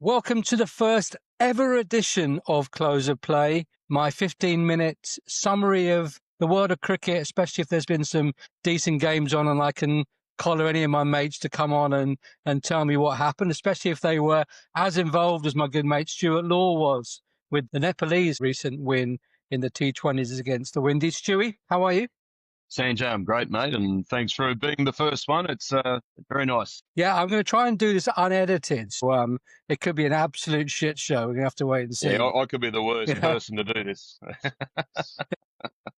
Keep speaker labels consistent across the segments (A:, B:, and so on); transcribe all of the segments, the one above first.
A: Welcome to the first ever edition of Close of Play, my 15-minute summary of the world of cricket, especially if there's been some decent games on and I can collar any of my mates to come on and tell me what happened, especially if they were as involved as my good mate Stuart Law was with the Nepalese recent win in the T20s against the Windies. Stewie, how are you?
B: Sanjay, I'm great, mate, and thanks for being the first one. It's very nice.
A: Yeah, I'm going to try and do this unedited. So, it could be an absolute shit show. We're going to have to wait and see.
B: Yeah, I could be the worst person to do this.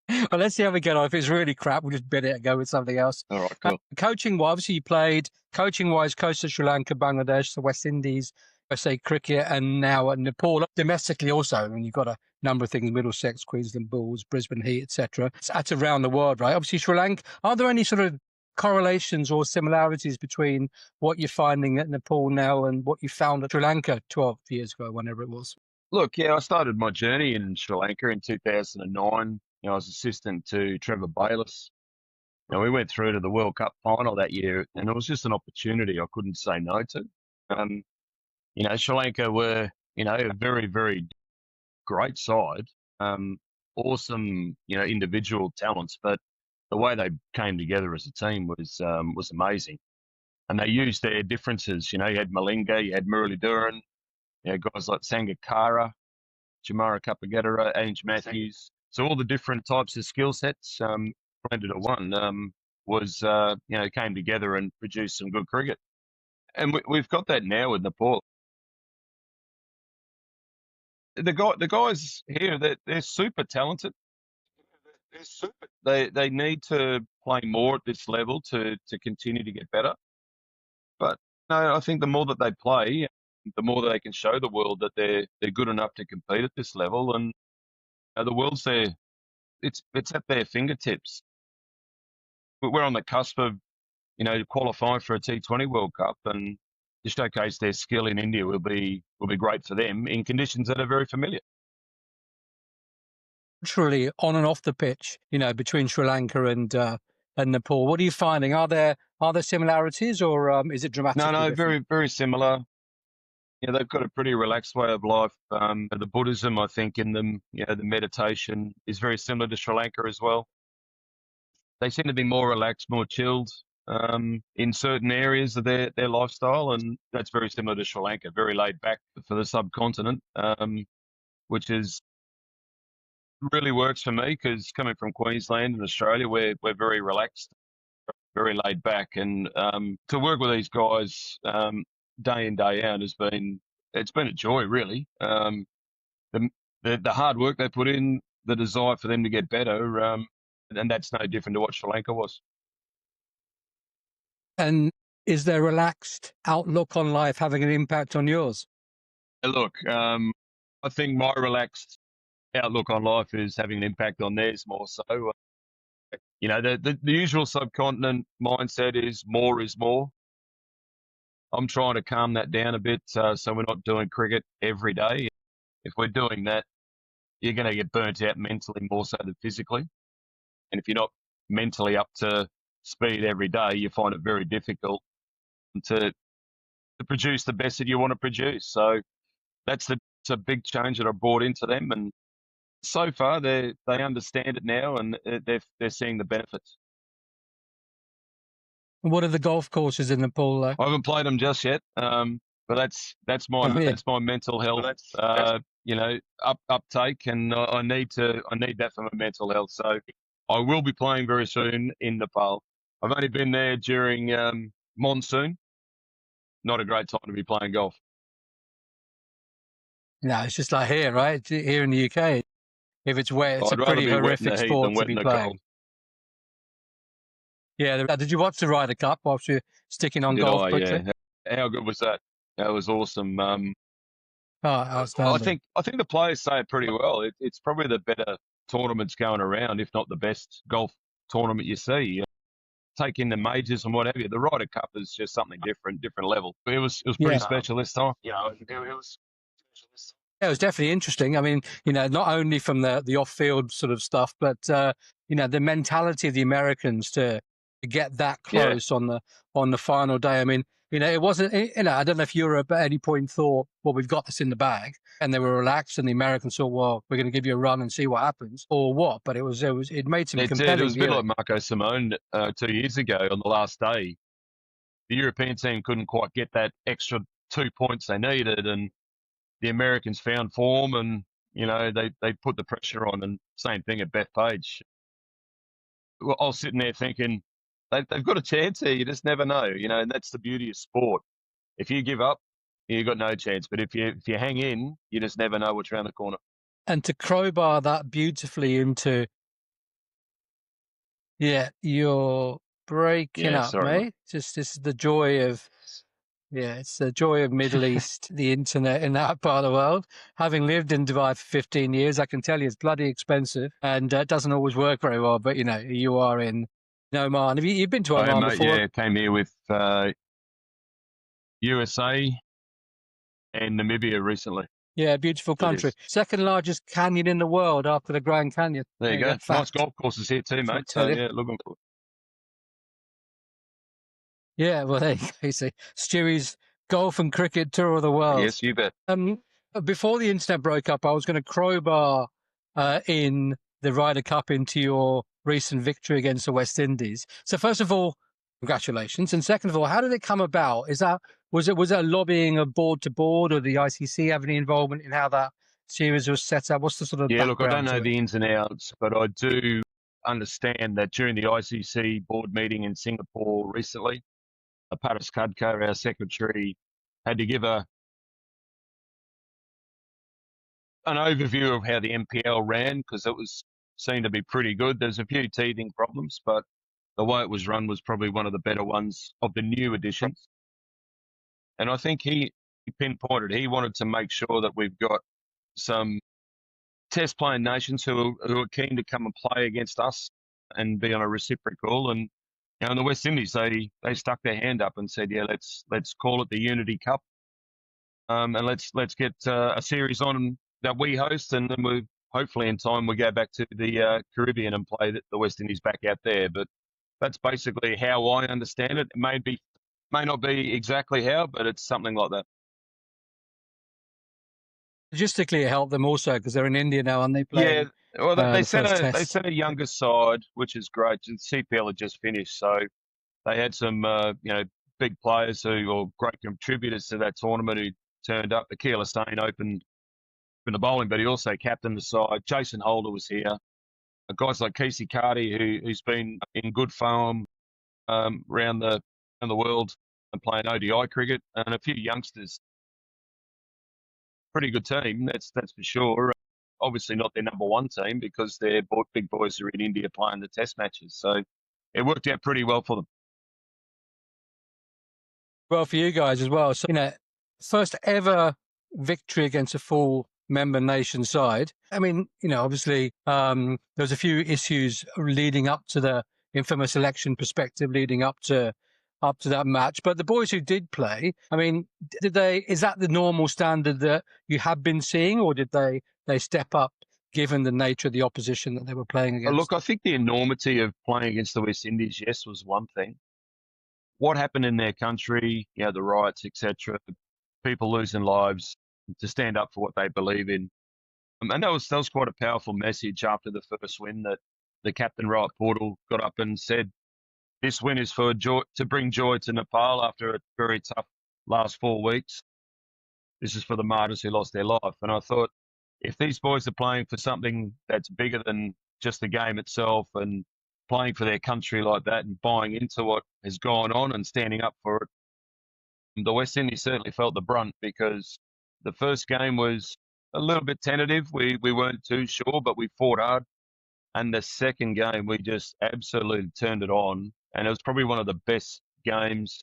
A: Well, let's see how we get on. If it's really crap, we'll just bid it and go with something else.
B: All right, cool.
A: Coaching-wise, obviously you played, coaching-wise, coached Sri Lanka, Bangladesh, the West Indies, USA Cricket, and now at Nepal. Domestically also, I mean, you've got a number of things, Middlesex, Queensland Bulls, Brisbane Heat, etc. That's around the world, right? Obviously Sri Lanka. Are there any sort of correlations or similarities between what you're finding at Nepal now and what you found at Sri Lanka 12 years ago, whenever it was?
B: Look, yeah, I started my journey in Sri Lanka in 2009. I was assistant to Trevor Bayliss. We went through to the World Cup final that year, and it was just an opportunity I couldn't say no to. Sri Lanka were, a very, very great side, awesome, individual talents, but the way they came together as a team was amazing. And they used their differences. You had Malinga, you had Murali Dhuran, guys like Sangakkara, Jamara Kapagetera, Ange Matthews. So all the different types of skill sets blended at one came together and produced some good cricket. And we've got that now with Nepal. The guys here, they're super talented. They need to play more at this level to continue to get better. But no, I think the more that they play, the more they can show the world that they're good enough to compete at this level. And the world's there. It's at their fingertips. We're on the cusp of, qualifying for a T20 World Cup, and to showcase their skill in India will be great for them in conditions that are very familiar.
A: Literally on and off the pitch, between Sri Lanka and Nepal. What are you finding? Are there similarities, or is it dramatic?
B: No, very, very similar. They've got a pretty relaxed way of life. The Buddhism, I think, in them, the meditation is very similar to Sri Lanka as well. They seem to be more relaxed, more chilled in certain areas of their lifestyle, and that's very similar to Sri Lanka, very laid back for the subcontinent, which is really works for me because coming from Queensland and Australia, we're very relaxed, very laid back, and to work with these guys day in, day out it's been a joy, really. The hard work they put in, the desire for them to get better, and that's no different to what Sri Lanka was.
A: And is their relaxed outlook on life having an impact on yours?
B: Look, I think my relaxed outlook on life is having an impact on theirs more so. The usual subcontinent mindset is more. I'm trying to calm that down a bit so we're not doing cricket every day. If we're doing that, you're going to get burnt out mentally more so than physically. And if you're not mentally up to speed every day, you find it very difficult to produce the best that you want to produce. So that's a big change that I brought into them, and so far they understand it now, and they're seeing the benefits.
A: What are the golf courses in Nepal like?
B: I haven't played them just yet, but that's my mental health, uptake, and I need that for my mental health. So I will be playing very soon in Nepal. I've only been there during monsoon. Not a great time to be playing golf.
A: No, it's just like here, right? Here in the UK, if it's wet, it's a pretty horrific sport to be playing. Yeah. Did you watch the Ryder Cup whilst you're sticking on golf quickly?
B: Yeah. How good was that? That was awesome.
A: I
B: think the players say it pretty well. It's probably the better tournaments going around, if not the best golf tournament you see. Take in the majors and what have you. The Ryder Cup is just something different level. It was pretty special this time.
A: It was Yeah, it was definitely interesting. I mean, not only from the off-field sort of stuff, but the mentality of the Americans to get that close on the final day. I mean, It wasn't, I don't know if Europe at any point thought, well, we've got this in the bag, and they were relaxed, and the Americans thought, well, we're going to give you a run and see what happens, or what. But it made some compelling.
B: It was a bit
A: viewing.
B: like Marco Simone 2 years ago on the last day. The European team couldn't quite get that extra 2 points they needed, and the Americans found form, and they put the pressure on. And same thing at Bethpage. Well, I was sitting there thinking they've got a chance here. You just never know, and that's the beauty of sport. If you give up, you've got no chance. But if you hang in, you just never know what's around the corner.
A: And to crowbar that beautifully into, you're breaking up,
B: sorry,
A: mate. This is the joy of. Yeah, it's the joy of Middle East, the internet in that part of the world. Having lived in Dubai for 15 years, I can tell you it's bloody expensive and it doesn't always work very well. But, you are in Oman. Have you've been to Oman before?
B: Yeah, came here with USA and Namibia recently.
A: Yeah, beautiful country. Second largest canyon in the world after the Grand Canyon.
B: There you go. Nice golf courses here too, mate. So, looking forward.
A: Yeah, well, there you see. Stewie's golf and cricket tour of the world.
B: Yes, you bet.
A: Before the internet broke up, I was going to crowbar in the Ryder Cup into your recent victory against the West Indies. So first of all, congratulations. And second of all, how did it come about? Was it lobbying of board to board, or the ICC have any involvement in how that series was set up? What's the sort of
B: look, I don't know the ins and outs, but I do understand that during the ICC board meeting in Singapore recently, Paris Kadko, our secretary, had to give an overview of how the MPL ran, because it seemed to be pretty good. There's a few teething problems, but the way it was run was probably one of the better ones of the new editions. And I think he pinpointed, he wanted to make sure that we've got some test playing nations who are keen to come and play against us and be on a reciprocal. And in the West Indies, they stuck their hand up and said, let's call it the Unity Cup, and let's get a series on that we host, and then we hopefully in time we go back to the Caribbean and play the West Indies back out there. But that's basically how I understand it. It may not be exactly how, but it's something like that.
A: Logistically, it helped them also because they're in India now and they play.
B: Yeah, well, they sent a younger side, which is great. The CPL had just finished, so they had some big players or great contributors to that tournament who turned up. Akil Hussain opened the bowling, but he also captained the side. Jason Holder was here. Guys like Kesey Carty, who's been in good form around the world and playing ODI cricket, and a few youngsters. Pretty good team, that's for sure. Obviously not their number one team because their big boys are in India playing the test matches. So it worked out pretty well for them.
A: Well, for you guys as well. So, first ever victory against a full member nation side. I mean, obviously there was a few issues leading up to the infamous election perspective, leading up to that match. But the boys who did play, I mean, is that the normal standard that you have been seeing, or did they step up given the nature of the opposition that they were playing against?
B: Look, I think the enormity of playing against the West Indies, yes, was one thing. What happened in their country, the riots, etc., people losing lives to stand up for what they believe in. And that was quite a powerful message after the first win, that the captain, Wright Portal, got up and said, this win is for joy, to bring joy to Nepal after a very tough last 4 weeks. This is for the martyrs who lost their life. And I thought, if these boys are playing for something that's bigger than just the game itself and playing for their country like that and buying into what has gone on and standing up for it, the West Indies certainly felt the brunt, because the first game was a little bit tentative. We weren't too sure, but we fought hard. And the second game, we just absolutely turned it on. And it was probably one of the best games,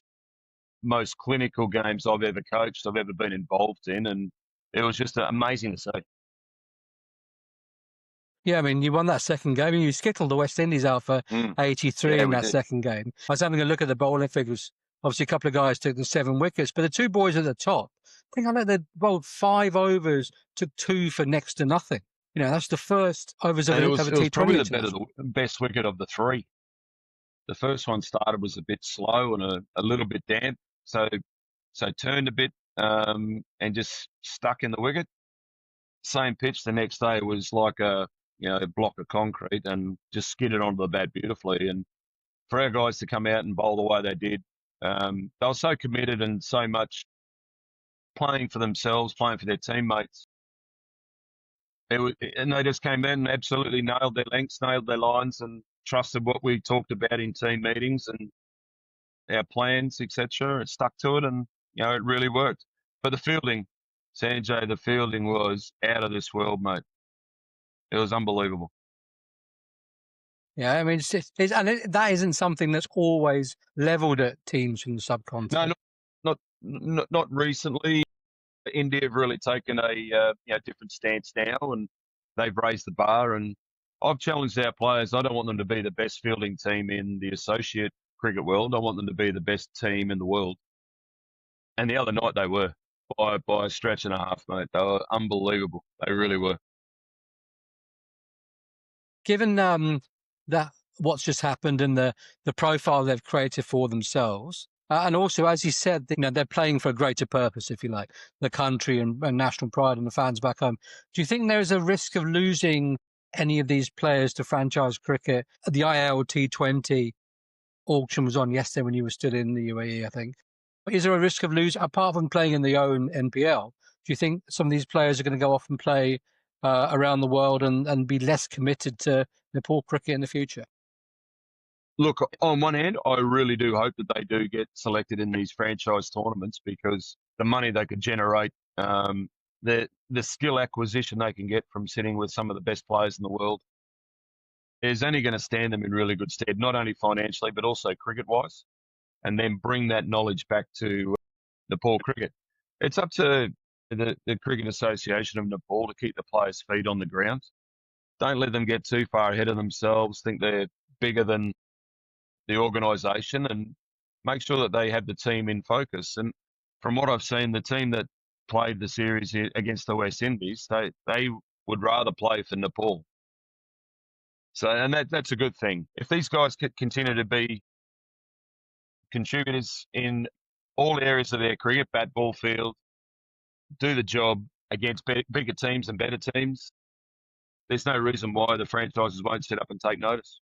B: most clinical games I've ever coached, I've ever been involved in. And it was just amazing to see.
A: Yeah, I mean, you won that second game and you skittled the West Indies out for 83 in that second game. I was having a look at the bowling figures. Obviously, a couple of guys took the 7 wickets, but the two boys at the top, I think they bowled 5 overs, took 2 for next to nothing. That's the first overs of a T20.
B: It was probably the best wicket of the 3. The first one was a bit slow and a little bit damp. So turned a bit and just stuck in the wicket. Same pitch the next day was like a block of concrete and just skidded onto the bat beautifully. And for our guys to come out and bowl the way they did, they were so committed and so much playing for themselves, playing for their teammates. And they just came in and absolutely nailed their lengths, nailed their lines, and trusted what we talked about in team meetings and our plans, etc. It stuck to it, and it really worked. But the fielding, Sanjay, the fielding was out of this world, mate. It was unbelievable.
A: Yeah, I mean, that isn't something that's always levelled at teams from the subcontinent.
B: No, not recently. India have really taken a different stance now, and they've raised the bar. And I've challenged our players. I don't want them to be the best fielding team in the associate cricket world. I want them to be the best team in the world. And the other night they were by a stretch and a half, mate. They were unbelievable. They really were.
A: Given that what's just happened and the profile they've created for themselves, and also, as you said, they're playing for a greater purpose, if you like, the country and national pride and the fans back home. Do you think there is a risk of losing any of these players to franchise cricket? The IL T20 auction was on yesterday when you were still in the UAE, I think. Is there a risk of losing, apart from playing in the own NPL, do you think some of these players are going to go off and play around the world and be less committed to Nepal cricket in the future?
B: Look, on one hand, I really do hope that they do get selected in these franchise tournaments, because the money they could generate, the skill acquisition they can get from sitting with some of the best players in the world is only going to stand them in really good stead, not only financially, but also cricket-wise, and then bring that knowledge back to Nepal cricket. It's up to the Cricket Association of Nepal to keep the players' feet on the ground. Don't let them get too far ahead of themselves, think they're bigger than the organisation, and make sure that they have the team in focus. And from what I've seen, the team that played the series against the West Indies, they would rather play for Nepal. So, and that's a good thing. If these guys continue to be contributors in all areas of their cricket, bat, ball, field, do the job against bigger teams and better teams, there's no reason why the franchises won't sit up and take notice.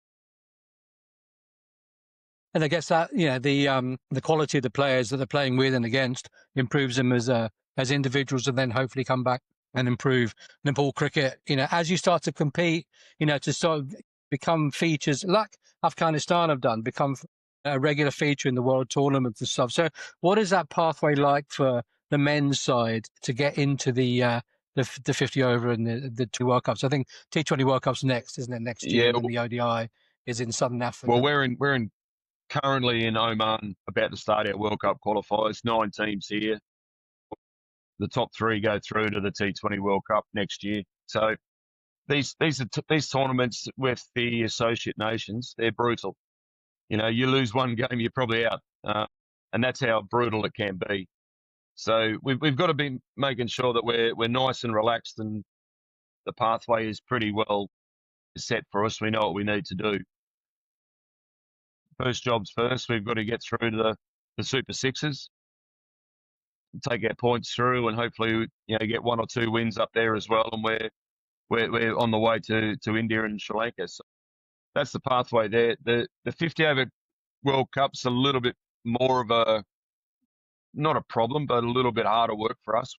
A: And I guess that the quality of the players that they're playing with and against improves them as individuals, and then hopefully come back and improve Nepal cricket. As you start to compete, to sort of become features like Afghanistan have done, become a regular feature in the world tournaments and stuff. So, what is that pathway like for the men's side to get into the 50 over and the two World Cups? I think T20 World Cup's next, isn't it? Next year, and then the ODI is in Southern Africa.
B: Well, we're currently in Oman, about to start our World Cup qualifiers. 9 teams here. The top 3 go through to the T20 World Cup next year. So these tournaments with the associate nations, they're brutal. You lose one game, you're probably out, and that's how brutal it can be. So we've got to be making sure that we're nice and relaxed, and the pathway is pretty well set for us. We know what we need to do. First jobs first, we've got to get through to the Super Sixes, take our points through, and hopefully get 1 or 2 wins up there as well. And we're on the way to India and Sri Lanka. So that's the pathway there. The 50 over World Cup's a little bit more of not a problem, but a little bit harder work for us.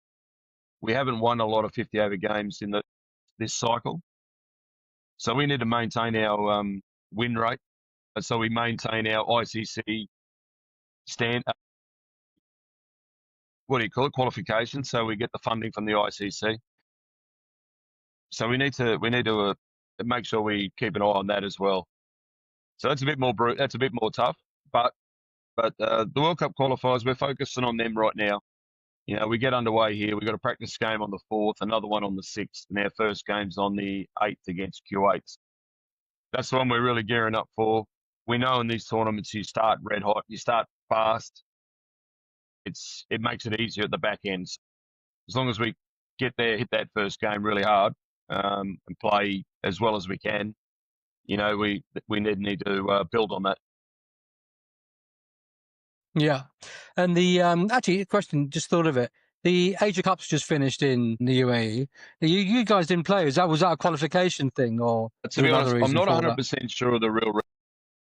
B: We haven't won a lot of 50 over games in this cycle, so we need to maintain our win rate. So we maintain our ICC qualification. So we get the funding from the ICC. So we need to make sure we keep an eye on that as well. So that's a bit more tough. But the World Cup qualifiers, we're focusing on them right now. We get underway here. We've got a practice game on the 4th, another one on the 6th, and our first game's on the 8th against Kuwait. That's the one we're really gearing up for. We know in these tournaments you start red hot, you start fast. It makes it easier at the back end. As long as we get there, hit that first game really hard, and play as well as we can, we need to build on that.
A: Yeah. And the actually, a question, just thought of it. The Asia Cup's just finished in the UAE. You guys didn't play. Was that a qualification thing, or
B: To
A: was
B: be
A: another
B: honest, I'm
A: reason
B: not
A: for that?
B: 100% sure of the real reason.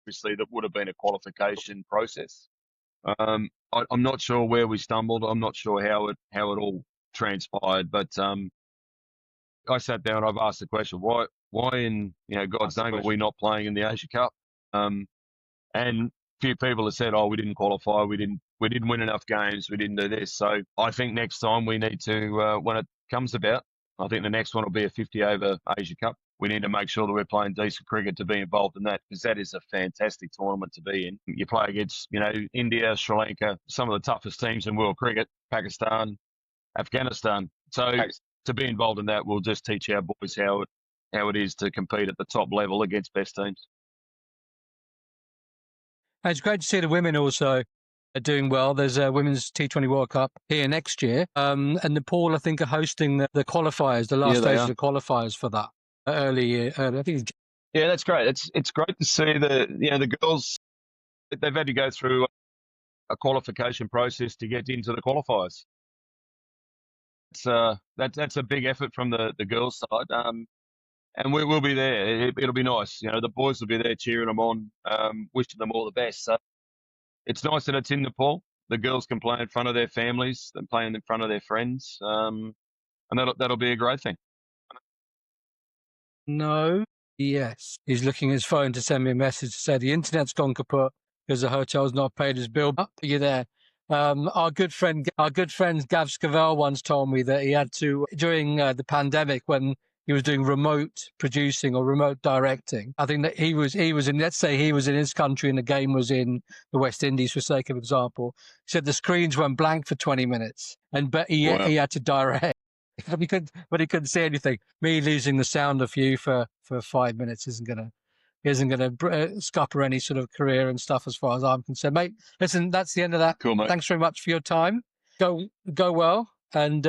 B: Obviously, that would have been a qualification process. I'm not sure where we stumbled. I'm not sure how it all transpired. But I sat down. I've asked the question: why in God's name are we not playing in the Asia Cup? And a few people have said, "Oh, we didn't qualify. We didn't win enough games. We didn't do this." So I think next time we need to, when it comes about, I think the next one will be a 50 over Asia Cup. We need to make sure that we're playing decent cricket to be involved in that, because that is a fantastic tournament to be in. You play against, India, Sri Lanka, some of the toughest teams in world cricket, Pakistan, Afghanistan. So to be involved in that will just teach our boys how it is to compete at the top level against best teams.
A: And it's great to see the women also are doing well. There's a Women's T20 World Cup here next year. And Nepal, I think, are hosting the qualifiers, the last stage of the qualifiers for that early. I think it's...
B: Yeah, that's great. It's great to see the girls. They've had to go through a qualification process to get into the qualifiers. That's a big effort from the girls' side. And we will be there. It'll be nice. The boys will be there cheering them on, wishing them all the best. So it's nice that it's in Nepal. The girls can play in front of their families, and play in front of their friends, and that'll be a great thing.
A: No. Yes. He's looking at his phone to send me a message to say the internet's gone kaput because the hotel's not paid his bill. Are you there? Our good friend Gav Scavell once told me that he had to, during the pandemic, when he was doing remote producing or remote directing, I think that he was in, let's say he was in his country and the game was in the West Indies, for sake of example. He said the screens went blank for 20 minutes, but he had to direct. But he couldn't see anything. Me losing the sound of you for 5 minutes isn't gonna scupper any sort of career and stuff, as far as I'm concerned, mate. Listen, that's the end of that.
B: Cool, mate.
A: Thanks very much for your time. Go well, and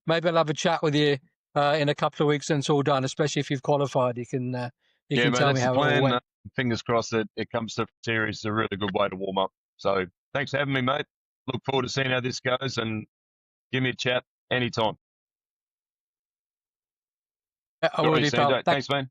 A: maybe I'll have a chat with you in a couple of weeks when it's all done. Especially if you've qualified, you can tell me how it all went.
B: Fingers crossed that it comes to series. Is a really good way to warm up. So thanks for having me, mate. Look forward to seeing how this goes, and give me a chat anytime.
A: I will do, pal.
B: Thanks, man.